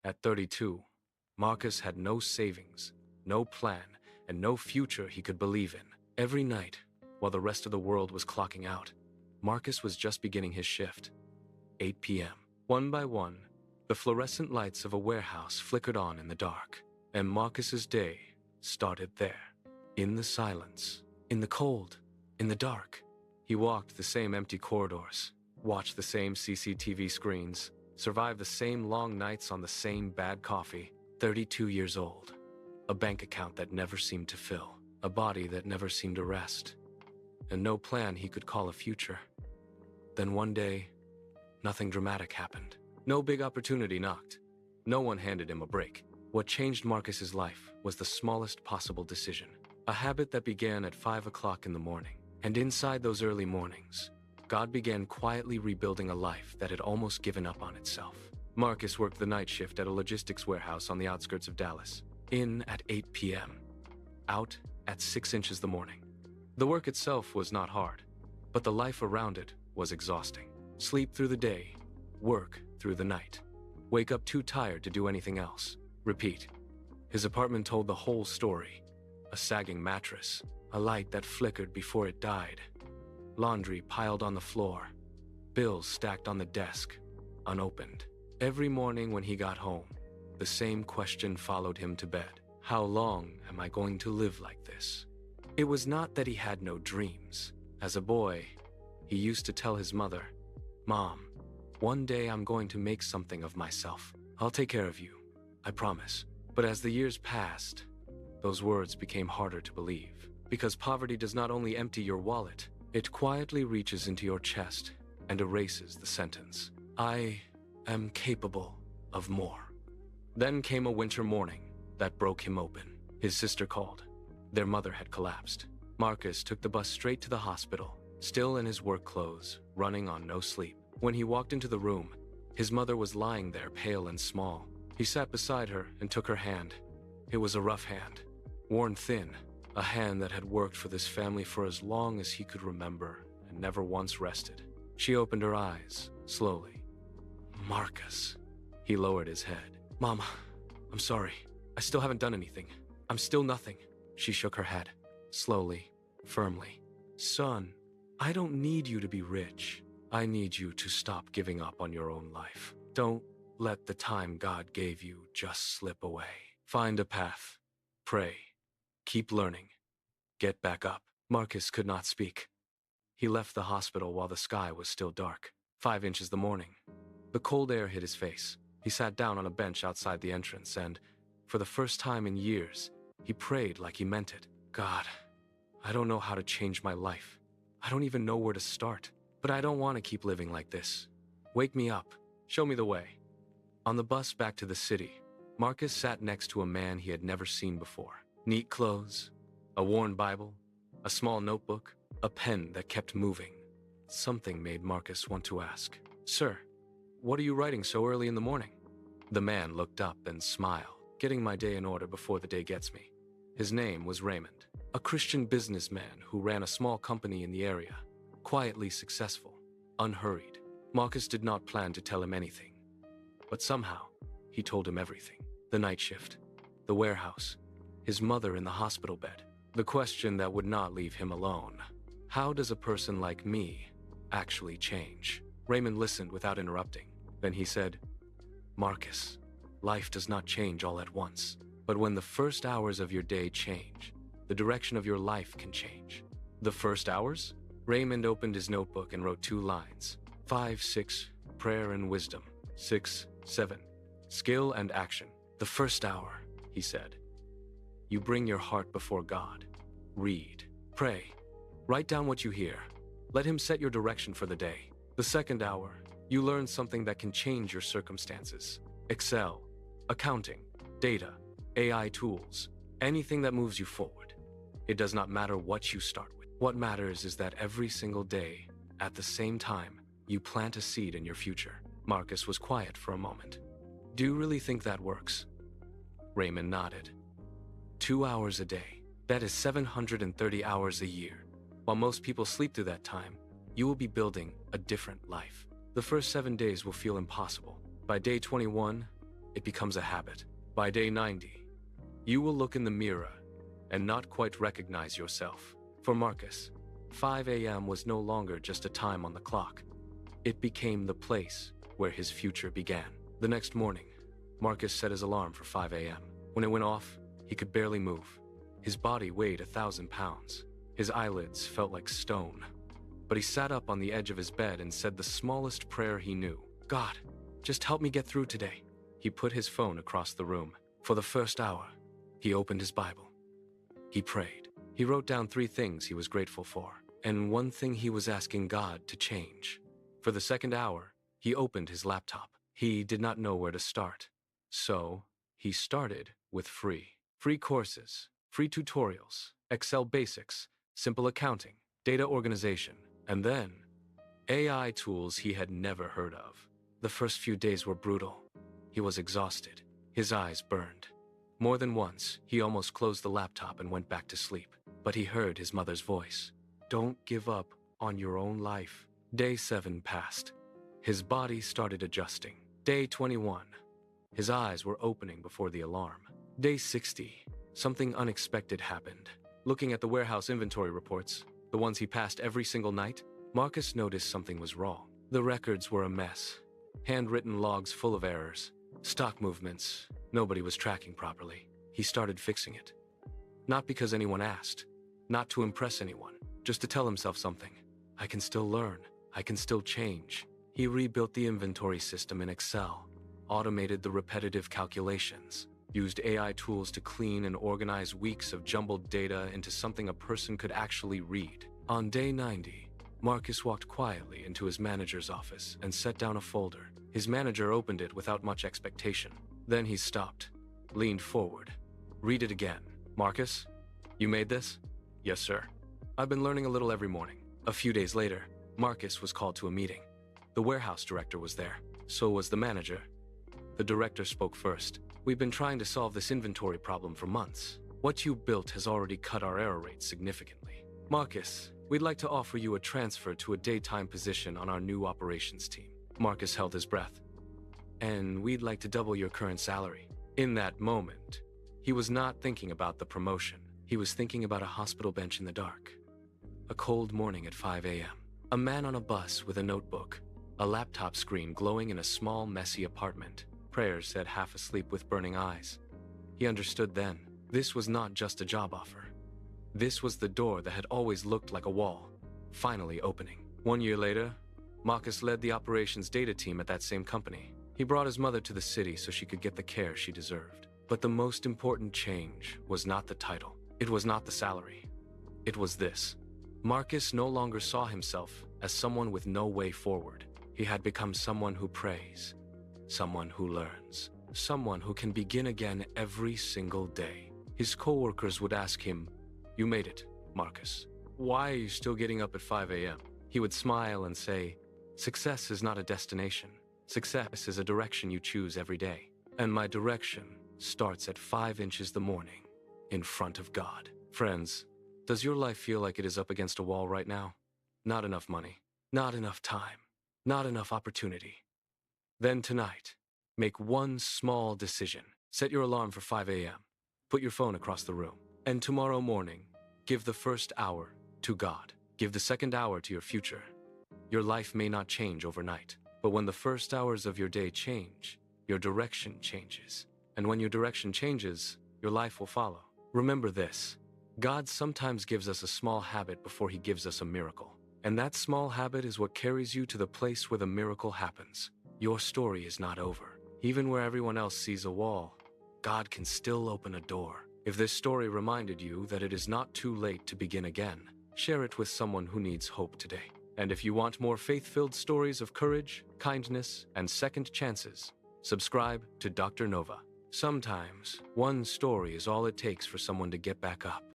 At 32, Marcus had no savings, no plan, and no future he could believe in. Every night, while the rest of the world was clocking out, Marcus was just beginning his shift. 8 p.m. One by one, the fluorescent lights of a warehouse flickered on in the dark, and Marcus's day started there. In the silence, in the cold, in the dark. He walked the same empty corridors, watched the same CCTV screens, survived the same long nights on the same bad coffee. 32 years old. A bank account that never seemed to fill, a body that never seemed to rest, and no plan he could call a future. Then one day, nothing dramatic happened. No big opportunity knocked. No one handed him a break. What changed Marcus's life was the smallest possible decision. A habit that began at 5 o'clock in the morning. And inside those early mornings, God began quietly rebuilding a life that had almost given up on itself. Marcus worked the night shift at a logistics warehouse on the outskirts of Dallas. In at 8 p.m. Out at 6 inches the morning. The work itself was not hard, but the life around it was exhausting. Sleep through the day, work through the night. Wake up too tired to do anything else. Repeat. His apartment told the whole story. A sagging mattress, a light that flickered before it died. Laundry piled on the floor. Bills stacked on the desk, unopened. Every morning when he got home, the same question followed him to bed. How long am I going to live like this? It was not that he had no dreams. As a boy, he used to tell his mother, "Mom, one day I'm going to make something of myself. I'll take care of you, I promise." But as the years passed, those words became harder to believe. Because poverty does not only empty your wallet, it quietly reaches into your chest and erases the sentence, "I am capable of more." Then came a winter morning that broke him open. His sister called. Their mother had collapsed. Marcus took the bus straight to the hospital, still in his work clothes, running on no sleep. When he walked into the room, his mother was lying there, pale and small. He sat beside her and took her hand. It was a rough hand, worn thin, a hand that had worked for this family for as long as he could remember and never once rested. She opened her eyes, slowly. "Marcus." He lowered his head. "Mom, I'm sorry. I still haven't done anything. I'm still nothing." She shook her head, slowly, firmly. "Son, I don't need you to be rich. I need you to stop giving up on your own life. Don't let the time God gave you just slip away. Find a path. Pray. Keep learning. Get back up." Marcus could not speak. He left the hospital while the sky was still dark. 5 inches the morning. The cold air hit his face. He sat down on a bench outside the entrance and, for the first time in years, he prayed like he meant it. "God, I don't know how to change my life. I don't even know where to start. But I don't want to keep living like this. Wake me up. Show me the way." On the bus back to the city, Marcus sat next to a man he had never seen before. Neat clothes, a worn Bible, a small notebook, a pen that kept moving. Something made Marcus want to ask, "Sir, what are you writing so early in the morning?" The man looked up and smiled, "Getting my day in order before the day gets me." His name was Raymond, a Christian businessman who ran a small company in the area, quietly successful, unhurried. Marcus did not plan to tell him anything, but somehow he told him everything. The night shift, the warehouse, his mother in the hospital bed, the question that would not leave him alone. How does a person like me actually change? Raymond listened without interrupting. Then he said, "Marcus, life does not change all at once, but when the first hours of your day change, the direction of your life can change." The first hours? Raymond opened his notebook and wrote 2 lines. 5, 6, prayer and wisdom. 6, 7, skill and action. "The first hour," he said. "You bring your heart before God. Read. Pray. Write down what you hear. Let Him set your direction for the day. The second hour, you learn something that can change your circumstances. Excel, accounting, data, AI tools, anything that moves you forward. It does not matter what you start with. What matters is that every single day, at the same time, you plant a seed in your future." Marcus was quiet for a moment. "Do you really think that works?" Raymond nodded. 2 hours a day. That is 730 hours a year. While most people sleep through that time, you will be building a different life. The first 7 days will feel impossible. By day 21, it becomes a habit. By day 90, you will look in the mirror and not quite recognize yourself. For Marcus, 5 a.m. was no longer just a time on the clock. It became the place where his future began. The next morning, Marcus set his alarm for 5 a.m. When it went off, he could barely move. His body weighed 1,000 pounds. His eyelids felt like stone. But he sat up on the edge of his bed and said the smallest prayer he knew. God, just help me get through today. He put his phone across the room. For the first hour, he opened his Bible. He prayed. He wrote down 3 things he was grateful for, and 1 thing he was asking God to change. For the second hour, he opened his laptop. He did not know where to start. So, he started with free courses, free tutorials, Excel basics, simple accounting, data organization, and then AI tools he had never heard of. The first few days were brutal. He was exhausted. His eyes burned. More than once, he almost closed the laptop and went back to sleep. But he heard his mother's voice. Don't give up on your own life. Day 7 passed. His body started adjusting. Day 21. His eyes were opening before the alarm. Day 60. Something unexpected happened. Looking at the warehouse inventory reports, the ones he passed every single night, Marcus noticed something was wrong. The records were a mess. Handwritten logs full of errors. Stock movements. Nobody was tracking properly. He started fixing it. Not because anyone asked. Not to impress anyone. Just to tell himself something. I can still learn. I can still change. He rebuilt the inventory system in Excel. Automated the repetitive calculations. Used AI tools to clean and organize weeks of jumbled data into something a person could actually read. On day 90, Marcus walked quietly into his manager's office and set down a folder. His manager opened it without much expectation. Then he stopped, leaned forward. Read it again. Marcus, you made this? Yes, sir. I've been learning a little every morning. A few days later, Marcus was called to a meeting. The warehouse director was there. So was the manager. The director spoke first. We've been trying to solve this inventory problem for months. What you built has already cut our error rate significantly. Marcus, we'd like to offer you a transfer to a daytime position on our new operations team. Marcus held his breath. And we'd like to double your current salary. In that moment, he was not thinking about the promotion. He was thinking about a hospital bench in the dark. A cold morning at 5 a.m. A man on a bus with a notebook. A laptop screen glowing in a small, messy apartment. Prayers said half asleep with burning eyes. He understood then. This was not just a job offer. This was the door that had always looked like a wall, finally opening. 1 year later, Marcus led the operations data team at that same company. He brought his mother to the city so she could get the care she deserved. But the most important change was not the title. It was not the salary. It was this. Marcus no longer saw himself as someone with no way forward. He had become someone who prays, someone who learns, someone who can begin again every single day. His coworkers would ask him, "You made it, Marcus. Why are you still getting up at 5 a.m.?" He would smile and say, "Success is not a destination. Success is a direction you choose every day. And my direction starts at 5 inches the morning, in front of God." Friends, does your life feel like it is up against a wall right now? Not enough money, not enough time, not enough opportunity. Then tonight, make one small decision. Set your alarm for 5 a.m. Put your phone across the room. And tomorrow morning, give the first hour to God. Give the second hour to your future. Your life may not change overnight, but when the first hours of your day change, your direction changes. And when your direction changes, your life will follow. Remember this. God sometimes gives us a small habit before he gives us a miracle. And that small habit is what carries you to the place where the miracle happens. Your story is not over. Even where everyone else sees a wall, God can still open a door. If this story reminded you that it is not too late to begin again, share it with someone who needs hope today. And if you want more faith-filled stories of courage, kindness, and second chances, subscribe to DrNova. Sometimes, one story is all it takes for someone to get back up.